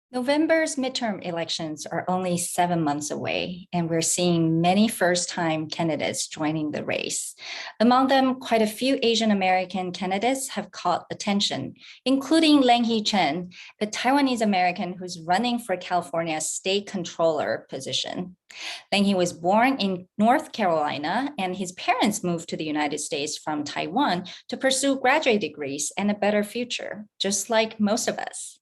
November's midterm elections are only 7 months away, and we're seeing many first-time candidates joining the race. Among them, quite a few Asian American candidates have caught attention, including Lanhee Chen, a Taiwanese American who's running for California's state controller position. Lanhee was born in North Carolina, and his parents moved to the United States from Taiwan to pursue graduate degrees and a better future, just like most of us.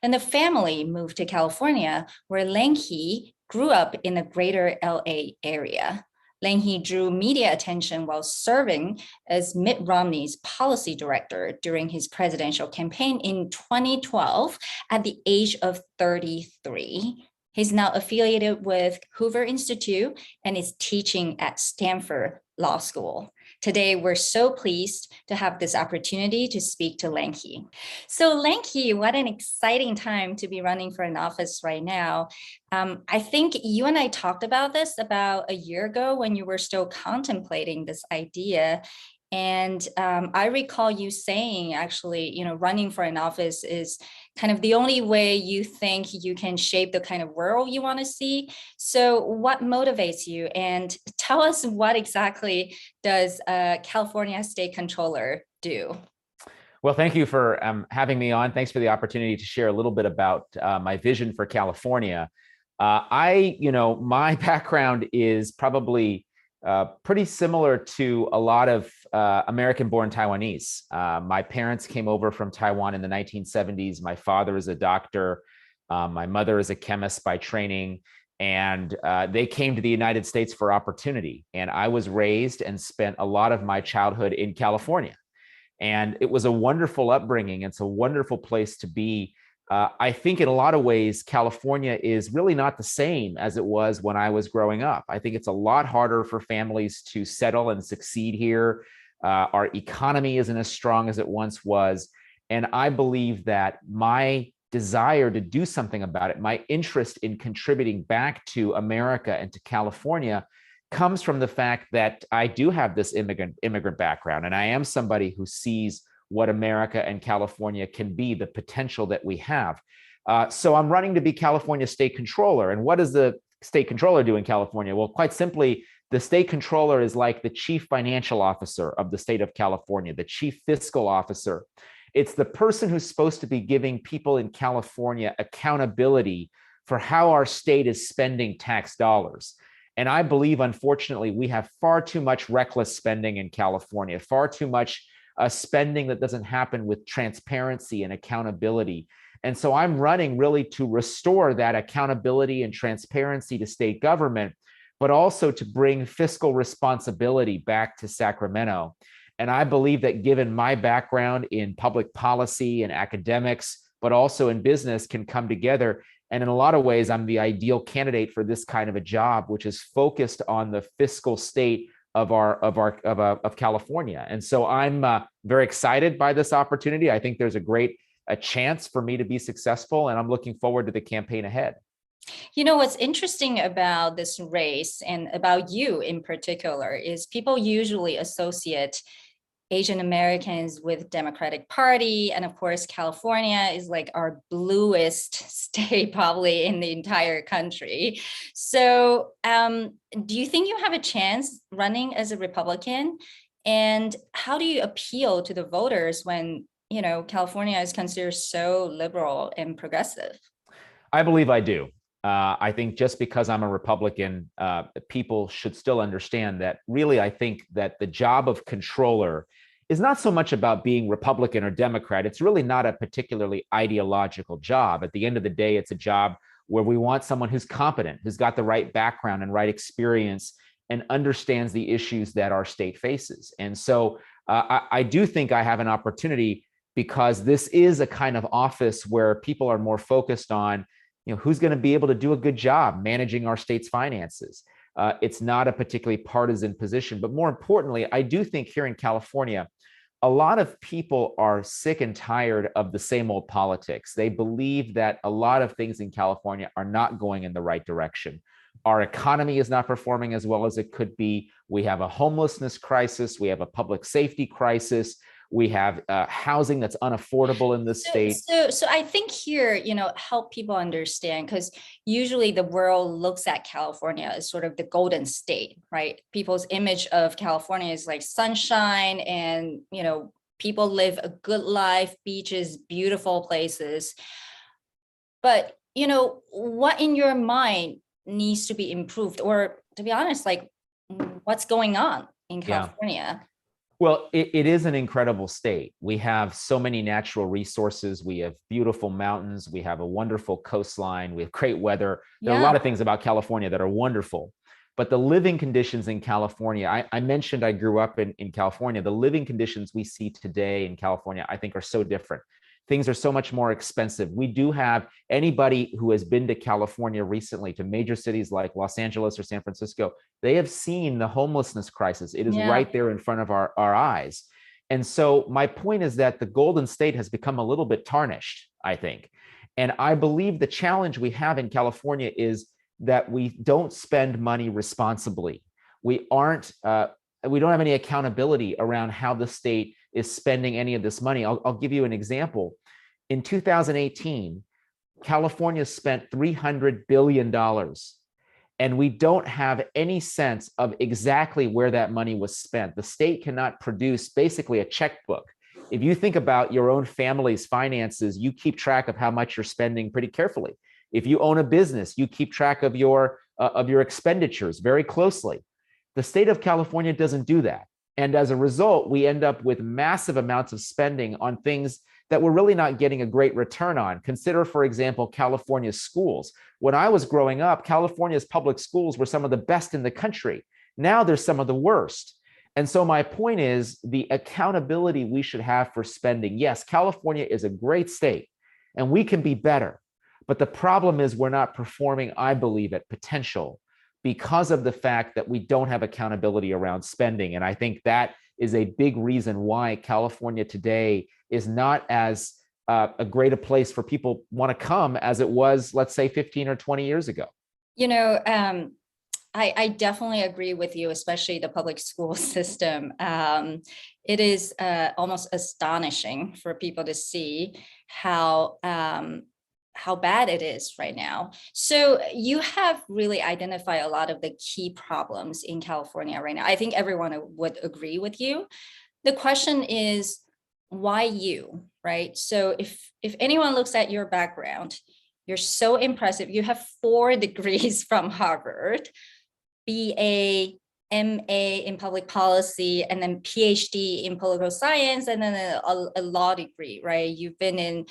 Then the family moved to California, where Lanhee grew up in the greater LA area. Lanhee drew media attention while serving as Mitt Romney's policy director during his presidential campaign in 2012 at the age of 33. He's now affiliated with Hoover Institute and is teaching at Stanford Law School. Today, we're so pleased to have this opportunity to speak to Lanhee. So Lanhee, what an exciting time to be running for an office right now. I think you and I talked about this about a year ago when you were still contemplating this idea. And I recall you saying, actually, running for an office is kind of the only way you think you can shape the kind of world you want to see. So what motivates you? And tell us, what exactly does a California state controller do? Well, thank you for having me on. Thanks for the opportunity to share a little bit about my vision for California. My background is probably pretty similar to a lot of American-born Taiwanese. My parents came over from Taiwan in the 1970s. My father is a doctor. My mother is a chemist by training. And they came to the United States for opportunity. And I was raised and spent a lot of my childhood in California. And it was a wonderful upbringing. It's a wonderful place to be. I think in a lot of ways, California is really not the same as it was when I was growing up. I think it's a lot harder for families to settle and succeed here. Our economy isn't as strong as it once was. And I believe that my desire to do something about it, my interest in contributing back to America and to California, comes from the fact that I do have this immigrant background, and I am somebody who sees what America and California can be, the potential that we have. So I'm running to be California state controller. And what does the state controller do in California? Well, quite simply, the state controller is like the chief financial officer of the state of California, the chief fiscal officer. It's the person who's supposed to be giving people in California accountability for how our state is spending tax dollars. And I believe, unfortunately, we have far too much reckless spending in California, far too much spending that doesn't happen with transparency and accountability. And so I'm running really to restore that accountability and transparency to state government, but also to bring fiscal responsibility back to Sacramento. And I believe that given my background in public policy and academics, but also in business, can come together. And in a lot of ways, I'm the ideal candidate for this kind of a job, which is focused on the fiscal state of California. And so I'm very excited by this opportunity. I think there's a chance for me to be successful, and I'm looking forward to the campaign ahead. You know, what's interesting about this race and about you in particular is people usually associate Asian Americans with Democratic Party. And of course, California is like our bluest state probably in the entire country. So do you think you have a chance running as a Republican? And how do you appeal to the voters when, California is considered so liberal and progressive? I believe I do. I think just because I'm a Republican, people should still understand that really I think that the job of controller is not so much about being Republican or Democrat. It's really not a particularly ideological job. At the end of the day, it's a job where we want someone who's competent, who's got the right background and right experience and understands the issues that our state faces. And so I do think I have an opportunity because this is a kind of office where people are more focused on who's going to be able to do a good job managing our state's finances. It's not a particularly partisan position, but more importantly, I do think here in California, a lot of people are sick and tired of the same old politics. They believe that a lot of things in California are not going in the right direction. Our economy is not performing as well as it could be. We have a homelessness crisis. We have a public safety crisis. We have housing that's unaffordable in this state. So I think here, help people understand, because usually the world looks at California as sort of the golden state, right? People's image of California is like sunshine and, people live a good life, beaches, beautiful places. But, what in your mind needs to be improved? Or to be honest, like what's going on in California? Well, it is an incredible state. We have so many natural resources. We have beautiful mountains. We have a wonderful coastline. We have great weather. There are a lot of things about California that are wonderful. But the living conditions in California, I mentioned I grew up in California. The living conditions we see today in California, I think, are so different. Things are so much more expensive. We do have anybody who has been to California recently, to major cities like Los Angeles or San Francisco, they have seen the homelessness crisis. It is right there in front of our eyes. And so my point is that the Golden State has become a little bit tarnished, I think. And I believe the challenge we have in California is that we don't spend money responsibly. We don't have any accountability around how the state is spending any of this money. I'll give you an example. In 2018, California spent $300 billion, and we don't have any sense of exactly where that money was spent. The state cannot produce basically a checkbook. If you think about your own family's finances, you keep track of how much you're spending pretty carefully. If you own a business, you keep track of your expenditures very closely. The state of California doesn't do that. And as a result, we end up with massive amounts of spending on things that we're really not getting a great return on. Consider, for example, California's schools. When I was growing up, California's public schools were some of the best in the country. Now they're some of the worst. And so my point is the accountability we should have for spending. Yes, California is a great state and we can be better. But the problem is we're not performing, I believe, at potential because of the fact that we don't have accountability around spending. And I think that is a big reason why California today is not as a great a place for people want to come as it was, let's say, 15 or 20 years ago. I definitely agree with you, especially the public school system. It is almost astonishing for people to see how bad it is right now. So you have really identified a lot of the key problems in California right now. I think everyone would agree with you. The question is, why you, right? So if anyone looks at your background, you're so impressive. You have 4 degrees from Harvard, BA, MA in public policy, and then PhD in political science, and then a law degree, right? You've been in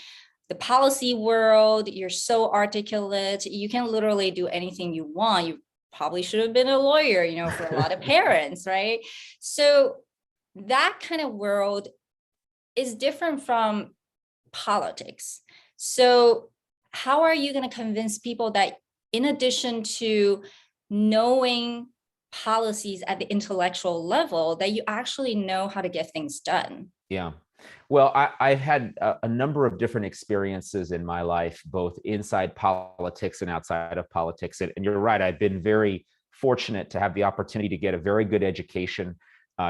the policy world, you're so articulate, you can literally do anything you want. You probably should have been a lawyer, for a lot of parents, right? So that kind of world is different from politics. So how are you going to convince people that in addition to knowing policies at the intellectual level, that you actually know how to get things done? Yeah. Well, I've had a number of different experiences in my life, both inside politics and outside of politics. And you're right, I've been very fortunate to have the opportunity to get a very good education,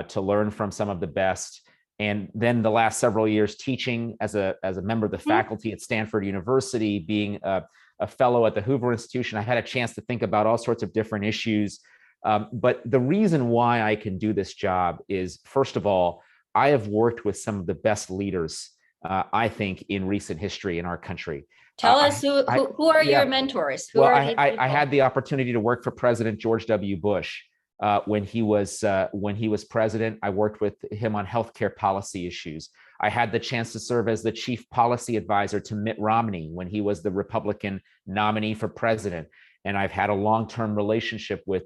to learn from some of the best. And then the last several years teaching as a member of the faculty at Stanford University, being a fellow at the Hoover Institution, I had a chance to think about all sorts of different issues. But the reason why I can do this job is, first of all, I have worked with some of the best leaders, I think, in recent history in our country. Tell us who are your mentors? I had the opportunity to work for President George W. Bush when he was president. I worked with him on healthcare policy issues. I had the chance to serve as the chief policy advisor to Mitt Romney when he was the Republican nominee for president. And I've had a long-term relationship with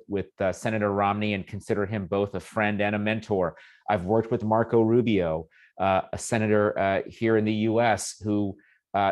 Senator Romney and consider him both a friend and a mentor. I've worked with Marco Rubio, a senator here in the US, who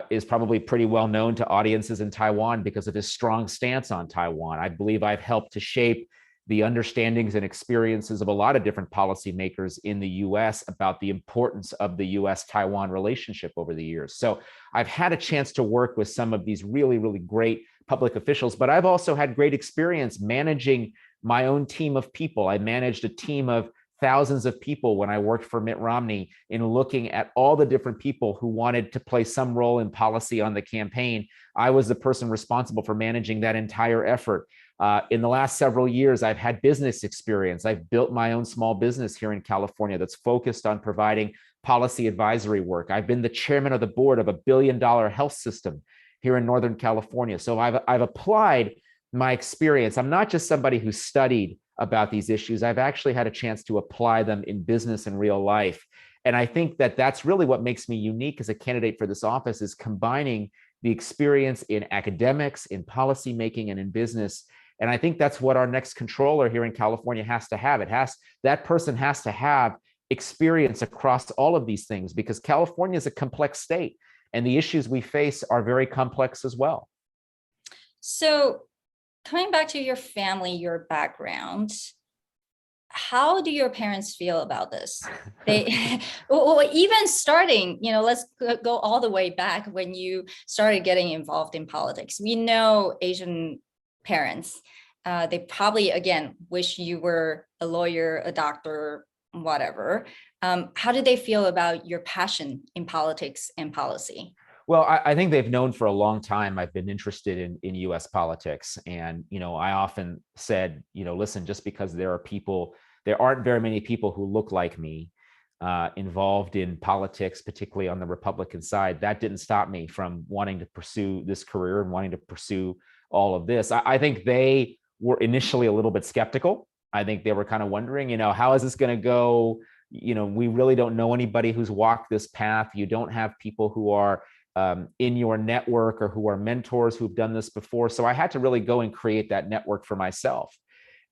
is probably pretty well known to audiences in Taiwan because of his strong stance on Taiwan. I believe I've helped to shape the understandings and experiences of a lot of different policymakers in the US about the importance of the US-Taiwan relationship over the years. So I've had a chance to work with some of these really, really great public officials, but I've also had great experience managing my own team of people. I managed a team of thousands of people when I worked for Mitt Romney in looking at all the different people who wanted to play some role in policy on the campaign. I was the person responsible for managing that entire effort. In the last several years, I've had business experience. I've built my own small business here in California that's focused on providing policy advisory work. I've been the chairman of the board of $1 billion health system here in Northern California. So I've applied my experience. I'm not just somebody who studied about these issues. I've actually had a chance to apply them in business and real life. And I think that that's really what makes me unique as a candidate for this office, is combining the experience in academics, in policymaking, and in business. And I think that's what our next controller here in California has to have. That person has to have experience across all of these things, because California is a complex state and the issues we face are very complex as well. So coming back to your family, your background, how do your parents feel about this? They, well, even starting, let's go all the way back when you started getting involved in politics. We know Asian parents, they probably, again, wish you were a lawyer, a doctor, whatever. How did they feel about your passion in politics and policy? Well, I think they've known for a long time I've been interested in US politics. And, I often said, listen, just because there aren't very many people who look like me involved in politics, particularly on the Republican side, that didn't stop me from wanting to pursue this career and wanting to pursue all of this. I think they were initially a little bit skeptical. I think they were kind of wondering, how is this going to go? We really don't know anybody who's walked this path. You don't have people who are in your network or who are mentors who've done this before. So I had to really go and create that network for myself.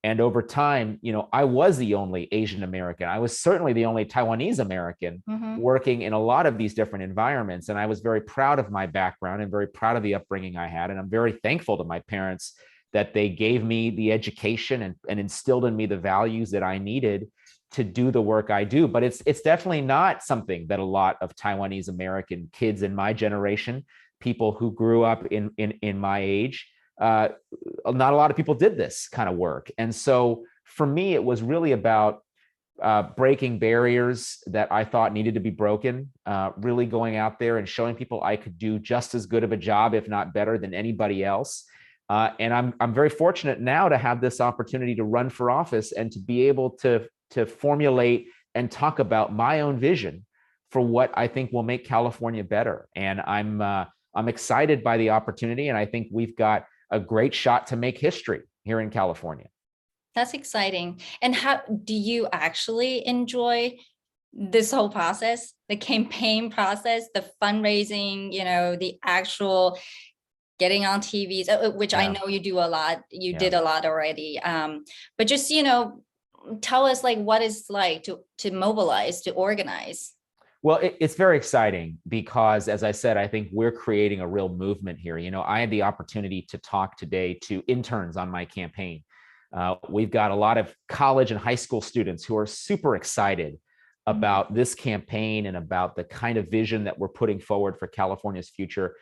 And over time, I was the only Asian American. I was certainly the only Taiwanese American working in a lot of these different environments. And I was very proud of my background and very proud of the upbringing I had. And I'm very thankful to my parents that they gave me the education and instilled in me the values that I needed to do the work I do. But it's definitely not something that a lot of Taiwanese American kids in my generation, people who grew up in my age, not a lot of people did this kind of work. And so for me, it was really about breaking barriers that I thought needed to be broken, really going out there and showing people I could do just as good of a job, if not better, than anybody else. And I'm very fortunate now to have this opportunity to run for office and to be able to formulate and talk about my own vision for what I think will make California better. And I'm excited by the opportunity, and I think we've got a great shot to make history here in California. That's exciting. And how do you actually enjoy this whole process, the campaign process, the fundraising, the actual getting on TVs, which I know you do a lot, did a lot already. But just, tell us what it's like to mobilize, to organize. Well, it's very exciting because, as I said, I think we're creating a real movement here. I had the opportunity to talk today to interns on my campaign. We've got a lot of college and high school students who are super excited about this campaign and about the kind of vision that we're putting forward for California's future.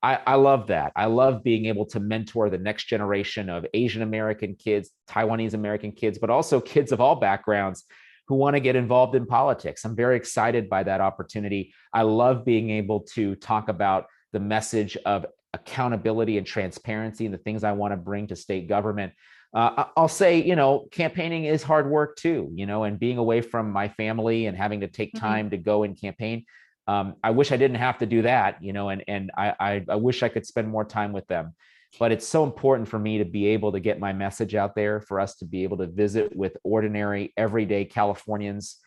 I love that. I love being able to mentor the next generation of Asian American kids, Taiwanese American kids, but also kids of all backgrounds who want to get involved in politics. I'm very excited by that opportunity. I love being able to talk about the message of accountability and transparency and the things I want to bring to state government. I'll say, campaigning is hard work too, and being away from my family and having to take time to go and campaign. I wish I didn't have to do that, and I wish I could spend more time with them. But it's so important for me to be able to get my message out there, for us to be able to visit with ordinary, everyday Californians.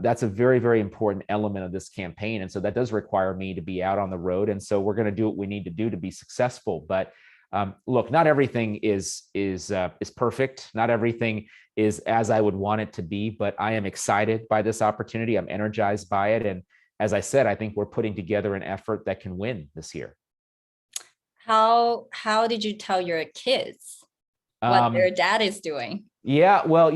That's a very, very important element of this campaign. And so that does require me to be out on the road. And so we're going to do what we need to do to be successful. But look, not everything is perfect. Not everything is as I would want it to be. But I am excited by this opportunity. I'm energized by it. And as I said, I think we're putting together an effort that can win this year. How did you tell your kids what their dad is doing? Yeah, well,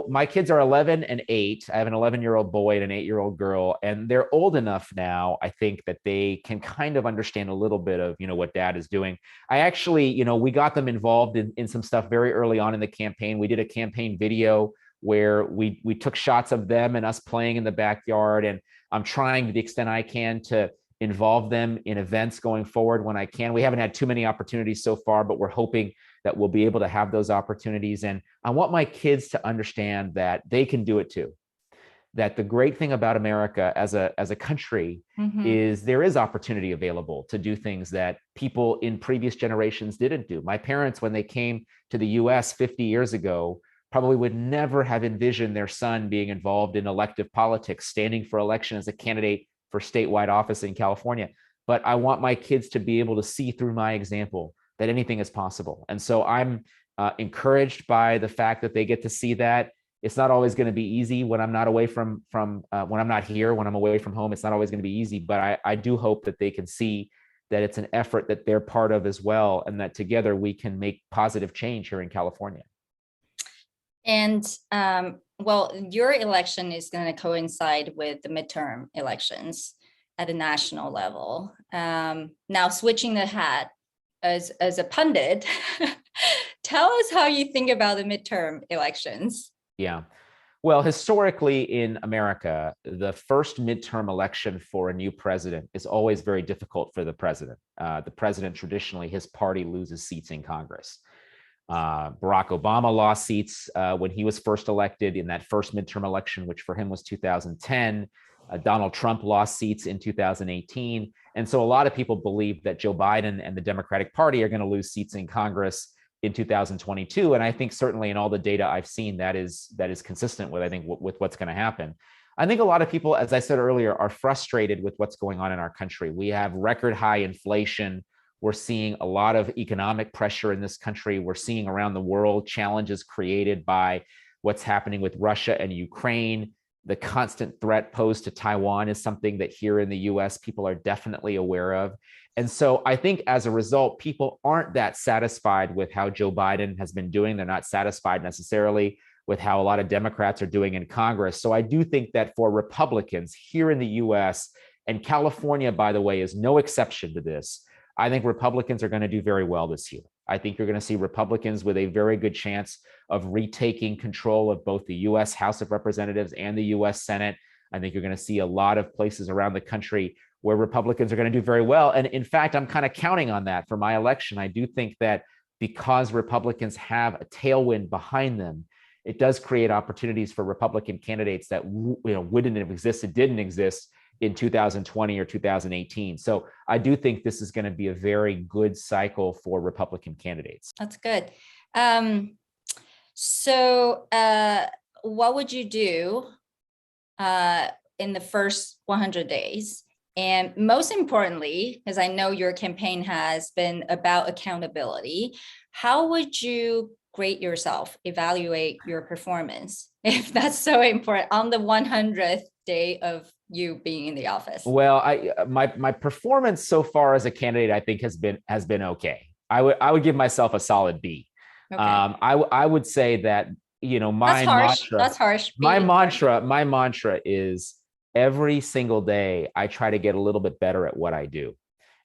my kids are 11 and 8. I have an 11-year-old boy and an 8-year-old girl, and they're old enough now, I think, that they can kind of understand a little bit of, what dad is doing. I actually, we got them involved in some stuff very early on in the campaign. We did a campaign video where we took shots of them and us playing in the backyard. And I'm trying to the extent I can to involve them in events going forward when I can. We haven't had too many opportunities so far, but we're hoping that we'll be able to have those opportunities. And I want my kids to understand that they can do it too. That the great thing about America as a country is there is opportunity available to do things that people in previous generations didn't do. My parents, when they came to the US 50 years ago, probably would never have envisioned their son being involved in elective politics, standing for election as a candidate for statewide office in California. But I want my kids to be able to see through my example that anything is possible. And so I'm encouraged by the fact that they get to see that. It's not always going to be easy when I'm not away from when I'm not here, when I'm away from home. It's not always going to be easy, but I do hope that they can see that it's an effort that they're part of as well, and that together we can make positive change here in California. And well, your election is going to coincide with the midterm elections at the national level. Now, switching the hat as a pundit, tell us how you think about the midterm elections. Yeah. Well, historically in America, the first midterm election for a new president is always very difficult for the president. The president, traditionally, his party loses seats in Congress. Barack Obama lost seats when he was first elected in that first midterm election, which for him was 2010. Donald Trump lost seats in 2018. And so a lot of people believe that Joe Biden and the Democratic Party are going to lose seats in Congress in 2022. And I think certainly in all the data I've seen, that is consistent with, I think, with what's going to happen. I think a lot of people, as I said earlier, are frustrated with what's going on in our country. We have record high inflation. We're seeing a lot of economic pressure in this country. We're seeing around the world challenges created by what's happening with Russia and Ukraine. The constant threat posed to Taiwan is something that here in the US, people are definitely aware of. And so I think as a result, people aren't that satisfied with how Joe Biden has been doing. They're not satisfied necessarily with how a lot of Democrats are doing in Congress. So I do think that for Republicans here in the US, and California, by the way, is no exception to this, I think Republicans are going to do very well this year. I think you're going to see Republicans with a very good chance of retaking control of both the US House of Representatives and the US Senate. I think you're going to see a lot of places around the country where Republicans are going to do very well. And in fact, I'm kind of counting on that for my election. I do think that because Republicans have a tailwind behind them, it does create opportunities for Republican candidates that wouldn't have existed, didn't exist in 2020 or 2018. So I do think this is going to be a very good cycle for Republican candidates. That's good. So what would you do in the first 100 days? And most importantly, because I know your campaign has been about accountability, how would you grade yourself, evaluate your performance, if that's so important, on the 100th day of you being in the office? Well, my performance so far as a candidate, I think has been okay. I would give myself a solid B. Okay. I would say that my mantra. That's harsh. My mantra is every single day I try to get a little bit better at what I do.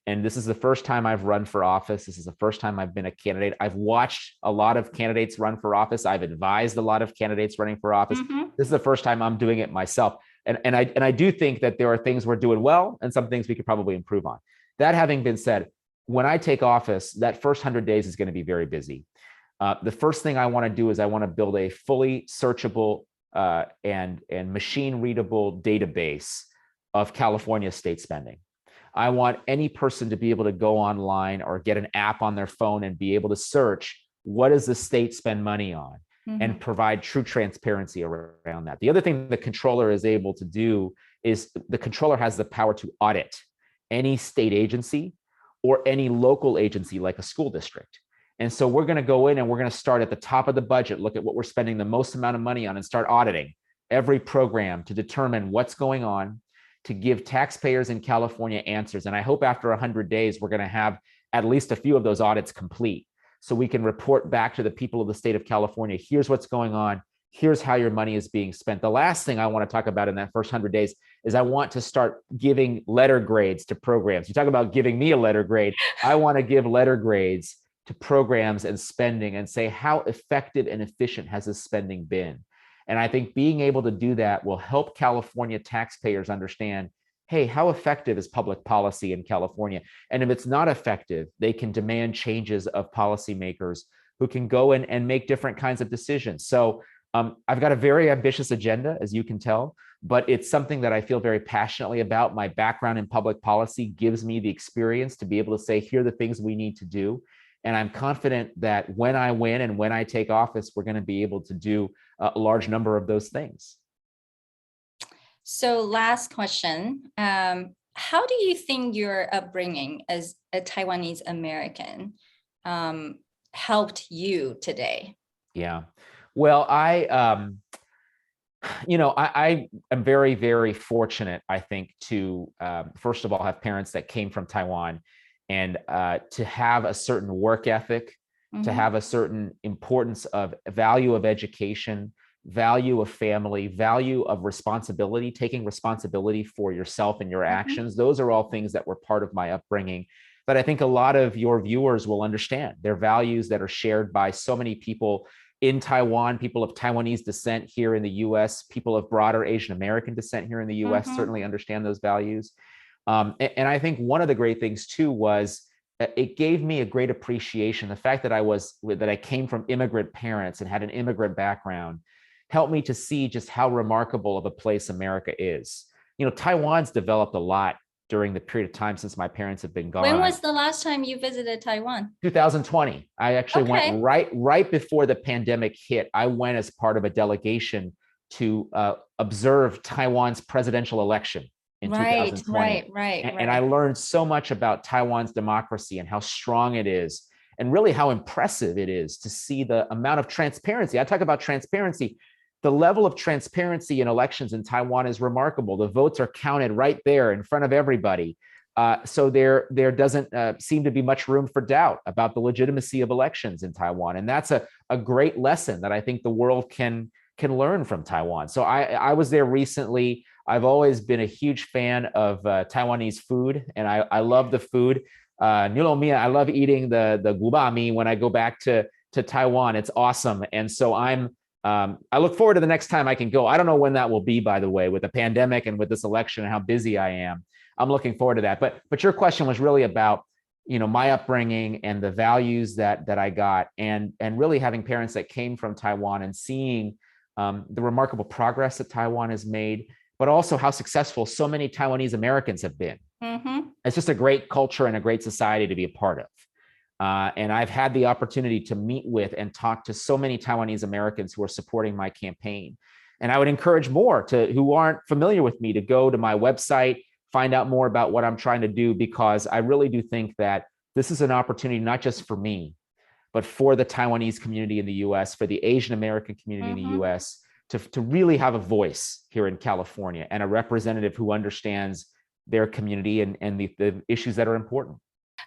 And this is the first time I've run for office. This is the first time I've been a candidate. I've watched a lot of candidates run for office. I've advised a lot of candidates running for office. Mm-hmm. This is the first time I'm doing it myself. And I do think that there are things we're doing well and some things we could probably improve on. That having been said, when I take office, that first 100 days is going to be very busy. The first thing I want to do is I want to build a fully searchable and machine readable database of California state spending. I want any person to be able to go online or get an app on their phone and be able to search what does the state spend money on, mm-hmm. and provide true transparency around that. The other thing the controller is able to do is the controller has the power to audit any state agency or any local agency like a school district. And so we're going to go in and we're going to start at the top of the budget, look at what we're spending the most amount of money on, and start auditing every program to determine what's going on, to give taxpayers in California answers. And I hope after 100 days, we're going to have at least a few of those audits complete so we can report back to the people of the state of California, here's what's going on, here's how your money is being spent. The last thing I want to talk about in that first 100 days is I want to start giving letter grades to programs. You talk about giving me a letter grade. I want to give letter grades to programs and spending and say, how effective and efficient has this spending been? And I think being able to do that will help California taxpayers understand, hey, how effective is public policy in California? And if it's not effective, they can demand changes of policymakers who can go in and make different kinds of decisions. So I've got a very ambitious agenda, as you can tell, but it's something that I feel very passionately about. My background in public policy gives me the experience to be able to say, here are the things we need to do. And I'm confident that when I win and when I take office, we're going to be able to do a large number of those things. So last question, how do you think your upbringing as a Taiwanese American helped you today? Yeah, well, I am very, very fortunate, I think, to first of all, have parents that came from Taiwan, and to have a certain work ethic, to have a certain importance of value of education, value of family, value of responsibility, taking responsibility for yourself and your actions. Those are all things that were part of my upbringing that I think a lot of your viewers will understand. They're values that are shared by so many people in Taiwan, people of Taiwanese descent here in the US, people of broader Asian American descent here in the US certainly understand those values. And I think one of the great things too was it gave me a great appreciation. The fact that I came from immigrant parents and had an immigrant background helped me to see just how remarkable of a place America is. You know, Taiwan's developed a lot during the period of time since my parents have been gone. When was the last time you visited Taiwan? 2020. I actually went right before the pandemic hit. I went as part of a delegation to observe Taiwan's presidential election in 2020. And I learned so much about Taiwan's democracy and how strong it is, and really how impressive it is to see the amount of transparency. I talk about transparency. The level of transparency in elections in Taiwan is remarkable. The votes are counted right there in front of everybody. So there doesn't seem to be much room for doubt about the legitimacy of elections in Taiwan. And that's a great lesson that I think the world can learn from Taiwan. So I was there recently. I've always been a huge fan of Taiwanese food, and I love the food. Nilomia, I love eating the gubami when I go back to Taiwan. It's awesome. And so I look forward to the next time I can go. I don't know when that will be, by the way, with the pandemic and with this election and how busy I am. I'm looking forward to that. But your question was really about, you know, my upbringing and the values that I got, and really having parents that came from Taiwan and seeing the remarkable progress that Taiwan has made, but also how successful so many Taiwanese Americans have been. It's just a great culture and a great society to be a part of. And I've had the opportunity to meet with and talk to so many Taiwanese Americans who are supporting my campaign. And I would encourage more who aren't familiar with me to go to my website, find out more about what I'm trying to do, because I really do think that this is an opportunity, not just for me, but for the Taiwanese community in the US, for the Asian American community in the US, to really have a voice here in California and a representative who understands their community and the issues that are important.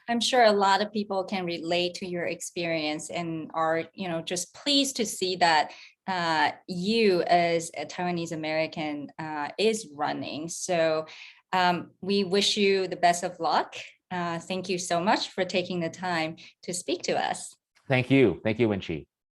I'm sure a lot of people can relate to your experience and are, you know, just pleased to see that you as a Taiwanese American is running. So we wish you the best of luck. Thank you so much for taking the time to speak to us. Thank you. Thank you, Wenqi.